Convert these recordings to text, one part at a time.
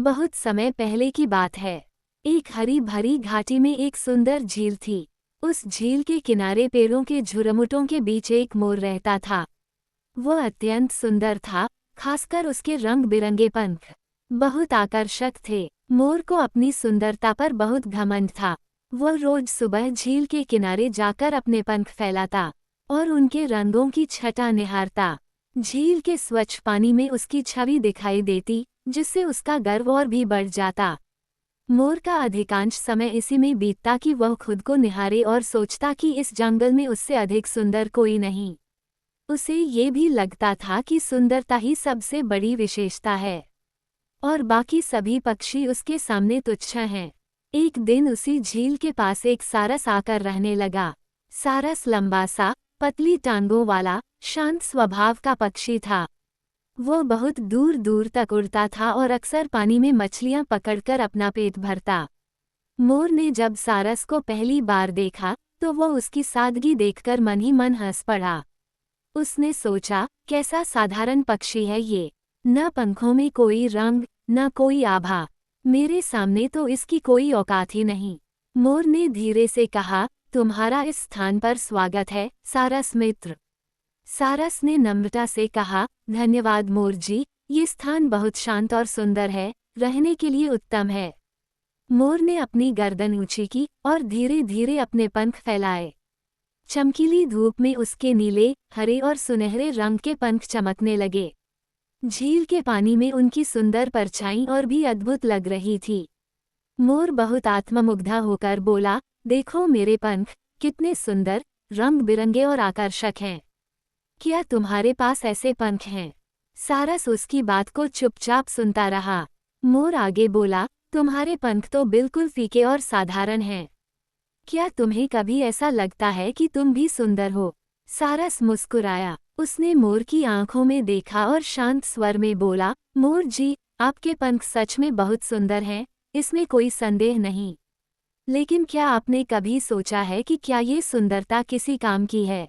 बहुत समय पहले की बात है। एक हरी भरी घाटी में एक सुंदर झील थी। उस झील के किनारे पेड़ों के झुरमुटों के बीच एक मोर रहता था। वह अत्यंत सुंदर था, खासकर उसके रंग बिरंगे पंख बहुत आकर्षक थे। मोर को अपनी सुंदरता पर बहुत घमंड था। वह रोज सुबह झील के किनारे जाकर अपने पंख फैलाता और उनके रंगों की छटा निहारता। झील के स्वच्छ पानी में उसकी छवि दिखाई देती, जिससे उसका गर्व और भी बढ़ जाता। मोर का अधिकांश समय इसी में बीतता कि वह खुद को निहारे और सोचता कि इस जंगल में उससे अधिक सुंदर कोई नहीं। उसे ये भी लगता था कि सुंदरता ही सबसे बड़ी विशेषता है और बाकी सभी पक्षी उसके सामने तुच्छ हैं। एक दिन उसी झील के पास एक सारस आकर रहने लगा। सारस लंबा सा, पतली टांगों वाला, शांत स्वभाव का पक्षी था। वो बहुत दूर दूर तक उड़ता था और अक्सर पानी में मछलियां पकड़कर अपना पेट भरता। मोर ने जब सारस को पहली बार देखा तो वो उसकी सादगी देखकर मन ही मन हंस पड़ा। उसने सोचा, कैसा साधारण पक्षी है ये, न पंखों में कोई रंग, न कोई आभा। मेरे सामने तो इसकी कोई औकात ही नहीं। मोर ने धीरे से कहा, तुम्हारा इस स्थान पर स्वागत है, सारस मित्र। सारस ने नम्रता से कहा, धन्यवाद मोर जी, ये स्थान बहुत शांत और सुंदर है, रहने के लिए उत्तम है। मोर ने अपनी गर्दन ऊंची की और धीरे धीरे अपने पंख फैलाए। चमकीली धूप में उसके नीले, हरे और सुनहरे रंग के पंख चमकने लगे। झील के पानी में उनकी सुंदर परछाई और भी अद्भुत लग रही थी। मोर बहुत आत्ममुग्धा होकर बोला, देखो मेरे पंख, कितने सुंदर, रंग बिरंगे और आकर्षक हैं। क्या तुम्हारे पास ऐसे पंख हैं? सारस उसकी बात को चुपचाप सुनता रहा। मोर आगे बोला, तुम्हारे पंख तो बिल्कुल फीके और साधारण हैं। क्या तुम्हें कभी ऐसा लगता है कि तुम भी सुंदर हो? सारस मुस्कुराया। उसने मोर की आंखों में देखा और शांत स्वर में बोला, मोर जी, आपके पंख सच में बहुत सुंदर हैं, इसमें कोई संदेह नहीं। लेकिन क्या आपने कभी सोचा है कि क्या ये सुंदरता किसी काम की है?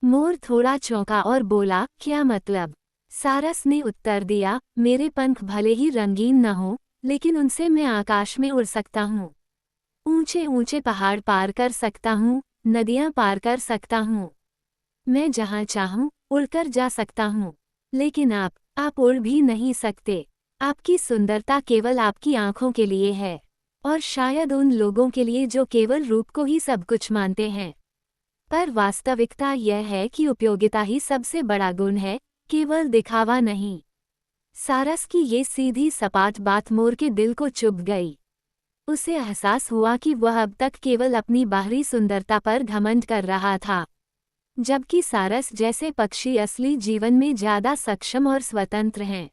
मोर थोड़ा चौंका और बोला, क्या मतलब? सारस ने उत्तर दिया, मेरे पंख भले ही रंगीन न हों, लेकिन उनसे मैं आकाश में उड़ सकता हूँ। ऊंचे ऊंचे पहाड़ पार कर सकता हूँ, नदियाँ पार कर सकता हूँ। मैं जहाँ चाहूँ उड़कर जा सकता हूँ। लेकिन आप उड़ भी नहीं सकते। आपकी सुंदरता केवल आपकी आंखों के लिए है, और शायद उन लोगों के लिए जो केवल रूप को ही सब कुछ मानते हैं। पर वास्तविकता यह है कि उपयोगिता ही सबसे बड़ा गुण है, केवल दिखावा नहीं। सारस की ये सीधी सपाट बात मोर के दिल को चुभ गई। उसे एहसास हुआ कि वह अब तक केवल अपनी बाहरी सुंदरता पर घमंड कर रहा था, जबकि सारस जैसे पक्षी असली जीवन में ज्यादा सक्षम और स्वतंत्र हैं।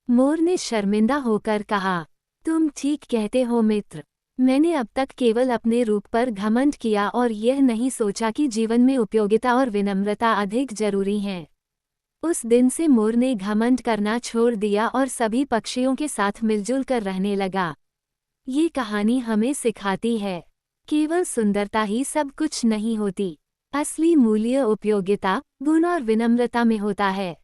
मोर ने शर्मिंदा होकर कहा, तुम ठीक कहते हो मित्र। मैंने अब तक केवल अपने रूप पर घमंड किया और यह नहीं सोचा कि जीवन में उपयोगिता और विनम्रता अधिक जरूरी हैं। उस दिन से मोर ने घमंड करना छोड़ दिया और सभी पक्षियों के साथ मिलजुल कर रहने लगा। ये कहानी हमें सिखाती है, केवल सुंदरता ही सब कुछ नहीं होती। असली मूल्य उपयोगिता, गुण और विनम्रता में होता है।